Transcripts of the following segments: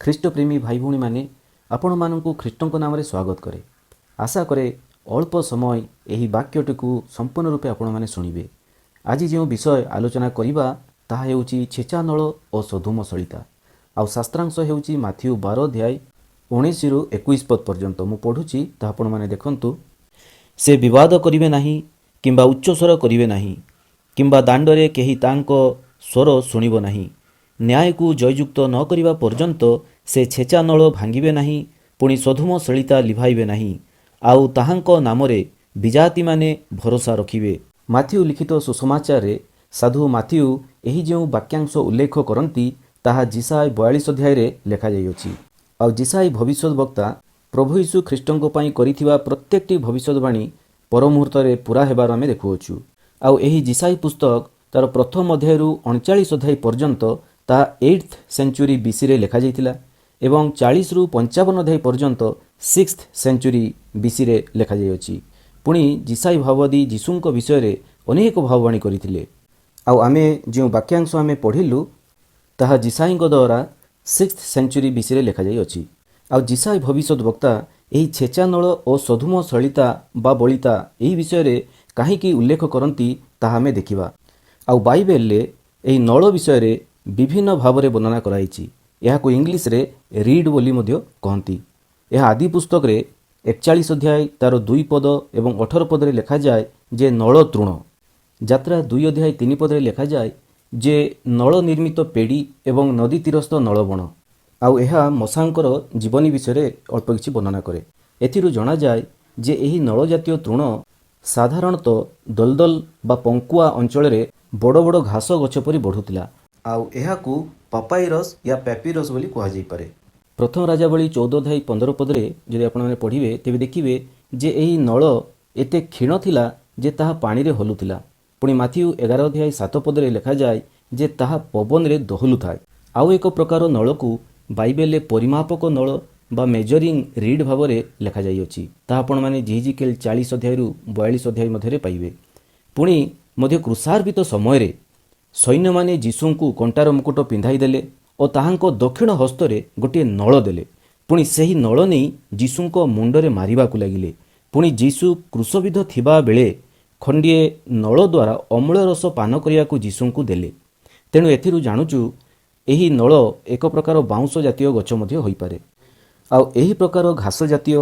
ଖ୍ରୀଷ୍ଟପ୍ରେମୀ ଭାଇ ଭଉଣୀମାନେ ଆପଣମାନଙ୍କୁ ଖ୍ରୀଷ୍ଟଙ୍କ ନାମରେ ସ୍ୱାଗତ କରେ। ଆଶା କରେ ଅଳ୍ପ ସମୟ ଏହି ବାକ୍ୟଟିକୁ ସମ୍ପୂର୍ଣ୍ଣ ରୂପେ ଆପଣମାନେ ଶୁଣିବେ। ଆଜି ଯେଉଁ ବିଷୟ ଆଲୋଚନା କରିବା ତାହା ହେଉଛି ଛେଚା ନଳ ଓ ସୋଦୋମ ସଳିତା। ଆଉ ଶାସ୍ତ୍ରାଂଶ ହେଉଛି ମାଥିଉ 12 ଅଧ୍ୟାୟ 19-21 ପଦ ପର୍ଯ୍ୟନ୍ତ। ମୁଁ ପଢ଼ୁଛି, ତାହା ଆପଣମାନେ ଦେଖନ୍ତୁ। ସେ ବିବାଦ କରିବେ ନାହିଁ କିମ୍ବା ଉଚ୍ଚସ୍ୱର କରିବେ ନାହିଁ, କିମ୍ବା ଦାଣ୍ଡରେ କେହି ତାଙ୍କ ସ୍ୱର ଶୁଣିବ ନାହିଁ। ନ୍ୟାୟକୁ ଜୟଯୁକ୍ତ ନ କରିବା ପର୍ଯ୍ୟନ୍ତ ସେ ଛେଚା ନଳ ଭାଙ୍ଗିବେ ନାହିଁ, ପୁଣି ସୋଦୋମ ସଳିତା ଲିଭାଇବେ ନାହିଁ। ଆଉ ତାହାଙ୍କ ନାମରେ ବିଜାତିମାନେ ଭରସା ରଖିବେ। ମାଥିଉ ଲିଖିତ ସୁସମାଚାରରେ ସାଧୁ ମାଥିଉ ଏହି ଯେଉଁ ବାକ୍ୟାଂଶ ଉଲ୍ଲେଖ କରନ୍ତି ତାହା ଯିଶାୟ 42 ଅଧ୍ୟାୟରେ ଲେଖାଯାଇଅଛି। ଆଉ ଯିଶାୟ ଭବିଷ୍ୟତ ବକ୍ତା ପ୍ରଭୁ ଯୀଶୁ ଖ୍ରୀଷ୍ଟଙ୍କ ପାଇଁ କରିଥିବା ପ୍ରତ୍ୟେକଟି ଭବିଷ୍ୟତବାଣୀ ପର ମୁହୂର୍ତ୍ତରେ ପୁରା ହେବାର ଆମେ ଦେଖୁଅଛୁ। ଆଉ ଏହି ଯିଶାୟ ପୁସ୍ତକ ତାର ପ୍ରଥମ ଅଧ୍ୟାୟରୁ 39 ଅଧ୍ୟାୟ ପର୍ଯ୍ୟନ୍ତ ତାହା 8th ସେଞ୍ଚୁରୀ BCରେ ଲେଖାଯାଇଥିଲା ଏବଂ 40-55 ଅଧ୍ୟାୟ ପର୍ଯ୍ୟନ୍ତ 6th ସେଞ୍ଚୁରୀ BCରେ ଲେଖାଯାଇଅଛି। ପୁଣି ଯିଶାୟ ଭାବବାଦୀ ଯୀଶୁଙ୍କ ବିଷୟରେ ଅନେକ ଭାବବାଣୀ କରିଥିଲେ। ଆଉ ଆମେ ଯେଉଁ ବାକ୍ୟାଂଶ ଆମେ ପଢ଼ିଲୁ ତାହା ଯିଶାୟଙ୍କ ଦ୍ୱାରା 6th ସେଞ୍ଚୁରୀ BCରେ ଲେଖାଯାଇଅଛି। ଆଉ ଯିଶାୟ ଭବିଷ୍ୟତ ବକ୍ତା ଏହି ଛେଚା ନଳ ଓ ସୋଦୋମ ସଳିତା ବା ବଳିତା ଏହି ବିଷୟରେ କାହିଁକି ଉଲ୍ଲେଖ କରନ୍ତି ତାହା ଆମେ ଦେଖିବା। ଆଉ ବାଇବେଲରେ ଏହି ନଳ ବିଷୟରେ ବିଭିନ୍ନ ଭାବରେ ବର୍ଣ୍ଣନା କରାଯାଇଛି। ଏହାକୁ ଇଂଲିଶରେ ରିଡ୍ ବୋଲି ମଧ୍ୟ କହନ୍ତି। ଏହା ଆଦି ପୁସ୍ତକରେ 41 ଅଧ୍ୟାୟ ତାର 2 ପଦ ଏବଂ 18 ପଦରେ ଲେଖାଯାଏ ଯେ ନଳ ତୃଣ। ଯାତ୍ରା 2 ଅଧ୍ୟାୟ 3 ପଦରେ ଲେଖାଯାଏ ଯେ ନଳ ନିର୍ମିତ ପେଡ଼ି ଏବଂ ନଦୀ ତୀରସ୍ଥ ନଳବଣ। ଆଉ ଏହା ମଶାଙ୍କର ଜୀବନୀ ବିଷୟରେ ଅଳ୍ପ କିଛି ବର୍ଣ୍ଣନା କରେ। ଏଥିରୁ ଜଣାଯାଏ ଯେ ଏହି ନଳ ଜାତୀୟ ତୃଣ ସାଧାରଣତଃ ଦଲଦଲ ବା ପଙ୍କୁଆ ଅଞ୍ଚଳରେ ବଡ଼ ବଡ଼ ଘାସ ଗଛ ପରି ବଢ଼ୁଥିଲା। ଆଉ ଏହାକୁ ପାପାଇରସ୍ ୟା ପ୍ୟାପିରସ୍ ବୋଲି କୁହାଯାଇପାରେ। ପ୍ରଥମ ରାଜାବଳୀ 14 ଅଧ୍ୟାୟ 15 ପଦରେ ଯଦି ଆପଣମାନେ ପଢ଼ିବେ ତେବେ ଦେଖିବେ ଯେ ଏହି ନଳ ଏତେ କ୍ଷୀଣ ଥିଲା ଯେ ତାହା ପାଣିରେ ହଲୁଥିଲା। ପୁଣି ମାଥିଉ 11 ଅଧ୍ୟାୟ 7 ପଦରେ ଲେଖାଯାଏ ଯେ ତାହା ପବନରେ ଦୋହଲୁଥାଏ। ଆଉ ଏକ ପ୍ରକାର ନଳକୁ ବାଇବେଲରେ ପରିମାପକ ନଳ ବା ମେଜରିଂ ରିଡ୍ ଭାବରେ ଲେଖାଯାଇଅଛି। ତାହା ଆପଣମାନେ ଜିହିଜିକେଲ୍ 40 ଅଧ୍ୟାୟରୁ 42 ଅଧ୍ୟାୟ ମଧ୍ୟରେ ପାଇବେ। ପୁଣି ମଧ୍ୟ କ୍ରୁଶାର୍ପିତ ସମୟରେ ସୈନ୍ୟମାନେ ଯୀଶୁଙ୍କୁ କଣ୍ଟାର ମୁକୁଟ ପିନ୍ଧାଇ ଦେଲେ ଓ ତାହାଙ୍କ ଦକ୍ଷିଣ ହସ୍ତରେ ଗୋଟିଏ ନଳ ଦେଲେ। ପୁଣି ସେହି ନଳ ନେଇ ଯୀଶୁଙ୍କ ମୁଣ୍ଡରେ ମାରିବାକୁ ଲାଗିଲେ। ପୁଣି ଯୀଶୁ କ୍ରୁଶବିଦ୍ଧ ଥିବା ବେଳେ ଖଣ୍ଡିଏ ନଳ ଦ୍ୱାରା ଅମ୍ଳ ରସ ପାନ କରିବାକୁ ଯୀଶୁଙ୍କୁ ଦେଲେ। ତେଣୁ ଏଥିରୁ ଜାଣୁଛୁ ଏହି ନଳ ଏକ ପ୍ରକାର ବାଉଁଶ ଜାତୀୟ ଗଛ ମଧ୍ୟ ହୋଇପାରେ। ଆଉ ଏହି ପ୍ରକାର ଘାସ ଜାତୀୟ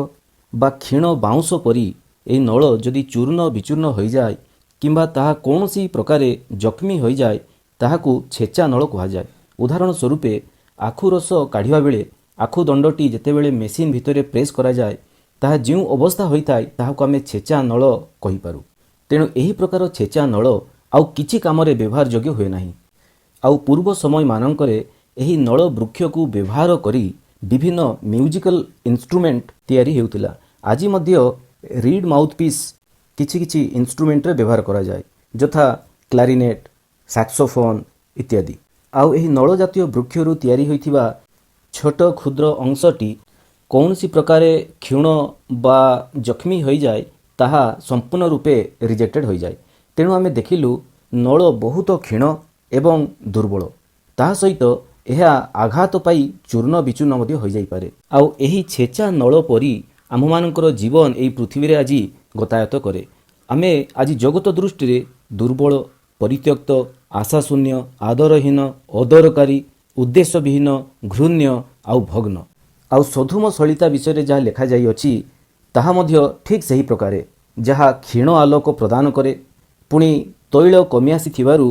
ବା କ୍ଷୀଣ ବାଉଁଶ ପରି ଏହି ନଳ ଯଦି ଚୂର୍ଣ୍ଣ ବିଚୂର୍ଣ୍ଣ ହୋଇଯାଏ କିମ୍ବା ତାହା କୌଣସି ପ୍ରକାରେ ଜଖମି ହୋଇଯାଏ ତାହାକୁ ଛେଚା ନଳ କୁହାଯାଏ। ଉଦାହରଣ ସ୍ୱରୂପେ ଆଖୁ ରସ କାଢ଼ିବା ବେଳେ ଆଖୁ ଦଣ୍ଡଟି ଯେତେବେଳେ ମେସିନ୍ ଭିତରେ ପ୍ରେସ୍ କରାଯାଏ ତାହା ଯେଉଁ ଅବସ୍ଥା ହୋଇଥାଏ ତାହାକୁ ଆମେ ଛେଚା ନଳ କହିପାରୁ। ତେଣୁ ଏହି ପ୍ରକାର ଛେଚା ନଳ ଆଉ କିଛି କାମରେ ବ୍ୟବହାର ଯୋଗ୍ୟ ହୁଏ ନାହିଁ। ଆଉ ପୂର୍ବ ସମୟମାନଙ୍କରେ ଏହି ନଳ ବୃକ୍ଷକୁ ବ୍ୟବହାର କରି ବିଭିନ୍ନ ମ୍ୟୁଜିକାଲ ଇନ୍ଷ୍ଟ୍ରୁମେଣ୍ଟ ତିଆରି ହେଉଥିଲା। ଆଜି ମଧ୍ୟ ରିଡ୍ ମାଉଥପିସ୍ କିଛି କିଛି ଇନ୍ଷ୍ଟ୍ରୁମେଣ୍ଟରେ ବ୍ୟବହାର କରାଯାଏ, ଯଥା କ୍ଲାରିନେଟ୍, ସାକ୍ସୋଫୋନ୍ ଇତ୍ୟାଦି। ଆଉ ଏହି ନଳ ଜାତୀୟ ବୃକ୍ଷରୁ ତିଆରି ହୋଇଥିବା ଛୋଟ କ୍ଷୁଦ୍ର ଅଂଶଟି କୌଣସି ପ୍ରକାରେ କ୍ଷୀଣ ବା ଜଖମି ହୋଇଯାଏ ତାହା ସମ୍ପୂର୍ଣ୍ଣ ରୂପେ ରିଜେକ୍ଟେଡ୍ ହୋଇଯାଏ। ତେଣୁ ଆମେ ଦେଖିଲୁ ନଳ ବହୁତ କ୍ଷୀଣ ଏବଂ ଦୁର୍ବଳ। ତାହା ସହିତ ଏହା ଆଘାତ ପାଇ ଚୂର୍ଣ୍ଣ ବିଚୂର୍ଣ୍ଣ ମଧ୍ୟ ହୋଇଯାଇପାରେ। ଆଉ ଏହି ଛେଚା ନଳ ପରି ଆମମାନଙ୍କର ଜୀବନ ଏହି ପୃଥିବୀରେ ଆଜି ଗତାୟତ କରେ। ଆମେ ଆଜି ଜଗତ ଦୃଷ୍ଟିରେ ଦୁର୍ବଳ, ପରିତ୍ୟକ୍ତ, ଆଶାଶୂନ୍ୟ, ଆଦରହୀନ, ଅଦରକାରୀ, ଉଦ୍ଦେଶ୍ୟବିହୀନ, ଘୃଣ୍ୟ ଆଉ ଭଗ୍ନ। ଆଉ ସୋଦୋମ ସଳିତା ବିଷୟରେ ଯାହା ଲେଖାଯାଇଅଛି ତାହା ମଧ୍ୟ ଠିକ୍ ସେହି ପ୍ରକାରେ, ଯାହା କ୍ଷୀଣ ଆଲୋକ ପ୍ରଦାନ କରେ। ପୁଣି ତୈଳ କମି ଆସିଥିବାରୁ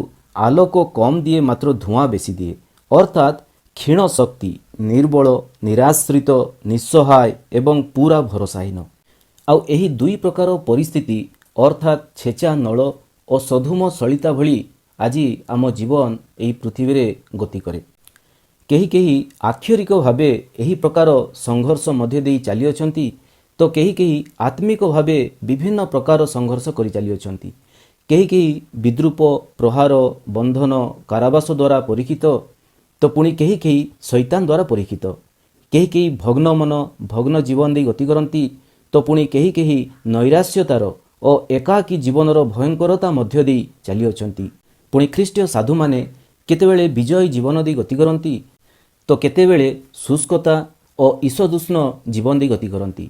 ଆଲୋକ କମ୍ ଦିଏ ମାତ୍ର ଧୂଆଁ ବେଶୀ ଦିଏ। ଅର୍ଥାତ୍ କ୍ଷୀଣ ଶକ୍ତି, ନିର୍ବଳ, ନିରାଶ୍ରିତ, ନିଃସହାୟ ଏବଂ ପୁରା ଭରସାହୀନ। ଆଉ ଏହି ଦୁଇ ପ୍ରକାର ପରିସ୍ଥିତି ଅର୍ଥାତ୍ ଛେଚା ନଳ ଓ ସୋଦୋମ ସଳିତା ଭଳି ଆଜି ଆମ ଜୀବନ ଏହି ପୃଥିବୀରେ ଗତି କରେ। କେହି କେହି ଆକ୍ଷରିକ ଭାବେ ଏହି ପ୍ରକାର ସଂଘର୍ଷ ମଧ୍ୟ ଦେଇ ଚାଲିଅଛନ୍ତି ତ କେହି କେହି ଆତ୍ମିକ ଭାବେ ବିଭିନ୍ନ ପ୍ରକାର ସଂଘର୍ଷ କରି ଚାଲିଅଛନ୍ତି। କେହି କେହି ବିଦ୍ରୂପ, ପ୍ରହାର, ବନ୍ଧନ, କାରାବାସ ଦ୍ୱାରା ପରୀକ୍ଷିତ ତ ପୁଣି କେହି କେହି ଶୈତାନ ଦ୍ୱାରା ପରୀକ୍ଷିତ। କେହି କେହି ଭଗ୍ନ ମନ, ଭଗ୍ନ ଜୀବନ ଦେଇ ଗତି କରନ୍ତି ତ ପୁଣି କେହି କେହି ନୈରାଶ୍ୟତାର ଓ ଏକାକୀ ଜୀବନର ଭୟଙ୍କରତା ମଧ୍ୟ ଦେଇ ଚାଲିଅଛନ୍ତି। ପୁଣି ଖ୍ରୀଷ୍ଟୀୟ ସାଧୁମାନେ କେତେବେଳେ ବିଜୟୀ ଜୀବନ ଦେଇ ଗତି କରନ୍ତି ତ କେତେବେଳେ ଶୁଷ୍କତା ଓ ଈଶଦୁଷ୍ଣ ଜୀବନ ଦେଇ ଗତି କରନ୍ତି।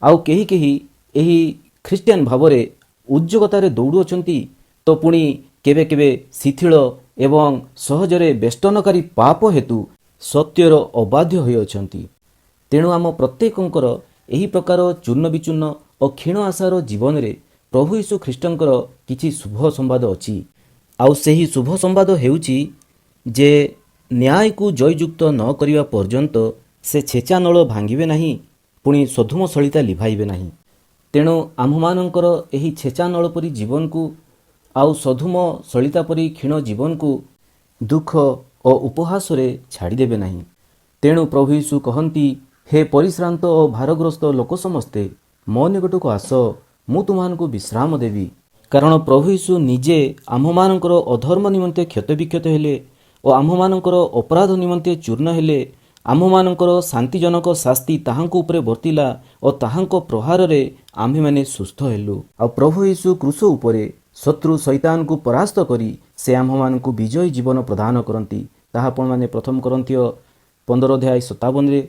ଆଉ କେହି କେହି ଏହି ଖ୍ରୀଷ୍ଟିଆନ ଭାବରେ ଉଦ୍ଯୋଗତାରେ ଦୌଡ଼ୁଅଛନ୍ତି ତ ପୁଣି କେବେ କେବେ ଶିଥିଳ ଏବଂ ସହଜରେ ବେଷ୍ଟନକାରୀ ପାପ ହେତୁ ସତ୍ୟର ଅବାଧ୍ୟ ହୋଇଅଛନ୍ତି। ତେଣୁ ଆମ ପ୍ରତ୍ୟେକଙ୍କର ଏହି ପ୍ରକାର ଚୂର୍ଣ୍ଣ ବିଚୂର୍ଣ୍ଣ ଓ କ୍ଷୀଣ ଆଶାର ଜୀବନରେ ପ୍ରଭୁ ଯୀଶୁ ଖ୍ରୀଷ୍ଟଙ୍କର କିଛି ଶୁଭ ସମ୍ବାଦ ଅଛି। ଆଉ ସେହି ଶୁଭ ସମ୍ବାଦ ହେଉଛି ଯେ ନ୍ୟାୟକୁ ଜୟଯୁକ୍ତ ନ କରିବା ପର୍ଯ୍ୟନ୍ତ ସେ ଛେଚା ନଳ ଭାଙ୍ଗିବେ ନାହିଁ, ପୁଣି ସଧୁମ ସଳିତା ଲିଭାଇବେ ନାହିଁ। ତେଣୁ ଆମ୍ଭମାନଙ୍କର ଏହି ଛେଚା ନଳ ପରି ଜୀବନକୁ ଆଉ ସଧୁମ ସଳିତା ପରି କ୍ଷୀଣ ଜୀବନକୁ ଦୁଃଖ ଓ ଉପହାସରେ ଛାଡ଼ିଦେବେ ନାହିଁ। ତେଣୁ ପ୍ରଭୁ ଯୀଶୁ କହନ୍ତି, ହେ ପରିଶ୍ରାନ୍ତ ଓ ଭାରଗ୍ରସ୍ତ ଲୋକ ସମସ୍ତେ ମୋ ନିକଟକୁ ଆସ, ମୁଁ ତୁମମାନଙ୍କୁ ବିଶ୍ରାମ ଦେବି। କାରଣ ପ୍ରଭୁ ଯୀଶୁ ନିଜେ ଆମ୍ଭମାନଙ୍କର ଅଧର୍ମ ନିମନ୍ତେ କ୍ଷତବିକ୍ଷତ ହେଲେ ଓ ଆମ୍ଭମାନଙ୍କର ଅପରାଧ ନିମନ୍ତେ ଚୂର୍ଣ୍ଣ ହେଲେ। ଆମ୍ଭମାନଙ୍କର ଶାନ୍ତିଜନକ ଶାସ୍ତି ତାହାଙ୍କ ଉପରେ ବର୍ତ୍ତିଲା ଓ ତାହାଙ୍କ ପ୍ରହାରରେ ଆମ୍ଭେମାନେ ସୁସ୍ଥ ହେଲୁ। ଆଉ ପ୍ରଭୁ ଯୀଶୁ କ୍ରୁଶ ଉପରେ ଶତ୍ରୁ ଶୈତାନକୁ ପରାସ୍ତ କରି ସେ ଆମ୍ଭମାନଙ୍କୁ ବିଜୟୀ ଜୀବନ ପ୍ରଦାନ କରନ୍ତି। ତାହା ଆପଣମାନେ ପ୍ରଥମ କରନ୍ଥୀୟ 15:57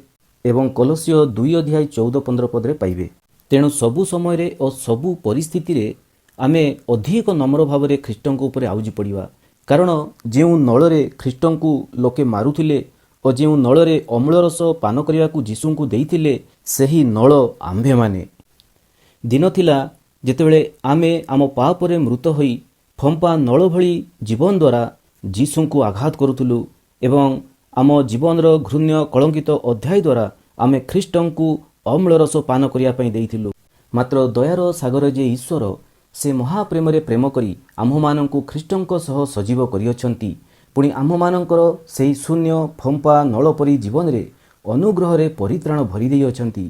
ଏବଂ କଲୋସିୟ 2:14-15 ପଦରେ ପାଇବେ। ତେଣୁ ସବୁ ସମୟରେ ଓ ସବୁ ପରିସ୍ଥିତିରେ ଆମେ ଅଧିକ ନମ୍ର ଭାବରେ ଖ୍ରୀଷ୍ଟଙ୍କ ଉପରେ ଆଉଜି ପଡ଼ିବା। କାରଣ ଯେଉଁ ନଳରେ ଖ୍ରୀଷ୍ଟଙ୍କୁ ଲୋକେ ମାରୁଥିଲେ ଓ ଯେଉଁ ନଳରେ ଅମ୍ଳରସ ପାନ କରିବାକୁ ଯୀଶୁଙ୍କୁ ଦେଇଥିଲେ, ସେହି ନଳ ଆମ୍ଭେମାନେ। ଦିନ ଥିଲା ଯେତେବେଳେ ଆମେ ଆମ ପାପରେ ମୃତ ହୋଇ ଫମ୍ପା ନଳ ଭଳି ଜୀବନ ଦ୍ୱାରା ଯୀଶୁଙ୍କୁ ଆଘାତ କରୁଥିଲୁ ଏବଂ ଆମ ଜୀବନର ଘୃଣ୍ୟ କଳଙ୍କିତ ଅଧ୍ୟାୟ ଦ୍ୱାରା ଆମେ ଖ୍ରୀଷ୍ଟଙ୍କୁ ଅମ୍ଳରସ ପାନ କରିବା ପାଇଁ ଦେଇଥିଲୁ। ମାତ୍ର ଦୟାର ସାଗର ଯେ ଈଶ୍ୱର, ସେ ମହାପ୍ରେମରେ ପ୍ରେମ କରି ଆମ୍ଭମାନଙ୍କୁ ଖ୍ରୀଷ୍ଟଙ୍କ ସହ ସଜୀବ କରିଅଛନ୍ତି। ପୁଣି ଆମ୍ଭମାନଙ୍କର ସେହି ଶୂନ୍ୟ ଫମ୍ପା ନଳ ପରି ଜୀବନରେ ଅନୁଗ୍ରହରେ ପରିତ୍ରାଣ ଭରି ଦେଇଅଛନ୍ତି।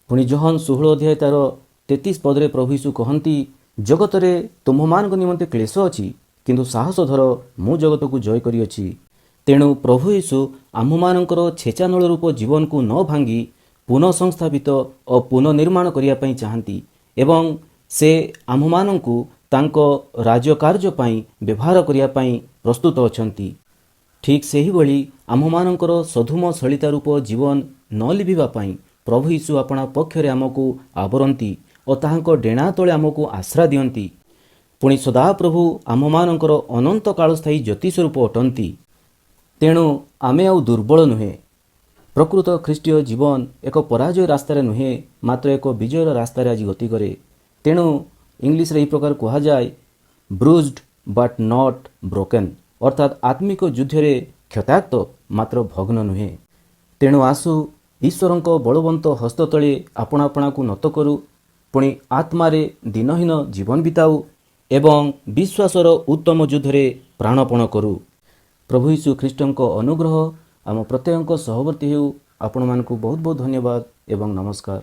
ପୁଣି ଜହନ 16:33 ପଦରେ ପ୍ରଭୁ ଯୀଶୁ କହନ୍ତି, ଜଗତରେ ତୁମ୍ଭମାନଙ୍କ ନିମନ୍ତେ କ୍ଲେଶ ଅଛି, କିନ୍ତୁ ସାହସ ଧର, ମୁଁ ଜଗତକୁ ଜୟ କରିଅଛି। ତେଣୁ ପ୍ରଭୁ ଯୀଶୁ ଆମ୍ଭମାନଙ୍କର ଛେଚା ନଳ ରୂପ ଜୀବନକୁ ନ ଭାଙ୍ଗି ପୁନଃ ସଂସ୍ଥାପିତ ଓ ପୁନଃନିର୍ମାଣ କରିବା ପାଇଁ ଚାହାନ୍ତି ଏବଂ ସେ ଆମ୍ଭମାନଙ୍କୁ ତାଙ୍କ ରାଜକାର୍ଯ୍ୟ ପାଇଁ ବ୍ୟବହାର କରିବା ପାଇଁ ପ୍ରସ୍ତୁତ ଅଛନ୍ତି। ଠିକ୍ ସେହିଭଳି ଆମ୍ଭମାନଙ୍କର ସଧୁମ ସଳିତା ରୂପ ଜୀବନ ନ ଲିଭିବା ପାଇଁ ପ୍ରଭୁ ଯୀଶୁ ଆପଣା ପକ୍ଷରେ ଆମକୁ ଆବରନ୍ତି ଓ ତାହାଙ୍କ ଡେଣା ତଳେ ଆମକୁ ଆଶ୍ରା ଦିଅନ୍ତି। ପୁଣି ସଦାପ୍ରଭୁ ଆମ୍ଭମାନଙ୍କର ଅନନ୍ତ କାଳସ୍ଥାୟୀ ଜ୍ୟୋତିଷ ରୂପ ଅଟନ୍ତି। ତେଣୁ ଆମେ ଆଉ ଦୁର୍ବଳ ନୁହେଁ। ପ୍ରକୃତ ଖ୍ରୀଷ୍ଟୀୟ ଜୀବନ ଏକ ପରାଜୟ ରାସ୍ତାରେ ନୁହେଁ, ମାତ୍ର ଏକ ବିଜୟର ରାସ୍ତାରେ ଆଜି ଗତି କରେ। ତେଣୁ ଇଂଲିଶରେ ଏହି ପ୍ରକାର କୁହାଯାଏ, ବ୍ରୁଜ୍ଡ ବଟ୍ ନଟ୍ ବ୍ରୋକେନ୍, ଅର୍ଥାତ୍ ଆତ୍ମିକ ଯୁଦ୍ଧରେ କ୍ଷତାକ୍ତ ମାତ୍ର ଭଗ୍ନ ନୁହେଁ। ତେଣୁ ଆସୁ ଈଶ୍ୱରଙ୍କ ବଳବନ୍ତ ହସ୍ତ ତଳେ ଆପଣା ଆପଣାକୁ ନତ କରୁ, ପୁଣି ଆତ୍ମାରେ ଦିନହୀନ ଜୀବନ ବିତାଉ ଏବଂ ବିଶ୍ୱାସର ଉତ୍ତମ ଯୁଦ୍ଧରେ ପ୍ରାଣପଣ କରୁ। ପ୍ରଭୁ ଯୀଶୁ ଖ୍ରୀଷ୍ଟଙ୍କ ଅନୁଗ୍ରହ ଆମ ପ୍ରତ୍ୟେକଙ୍କ ସହବର୍ତ୍ତୀ ହେଉ। ଆପଣମାନଙ୍କୁ ବହୁତ ବହୁତ ଧନ୍ୟବାଦ ଏବଂ ନମସ୍କାର।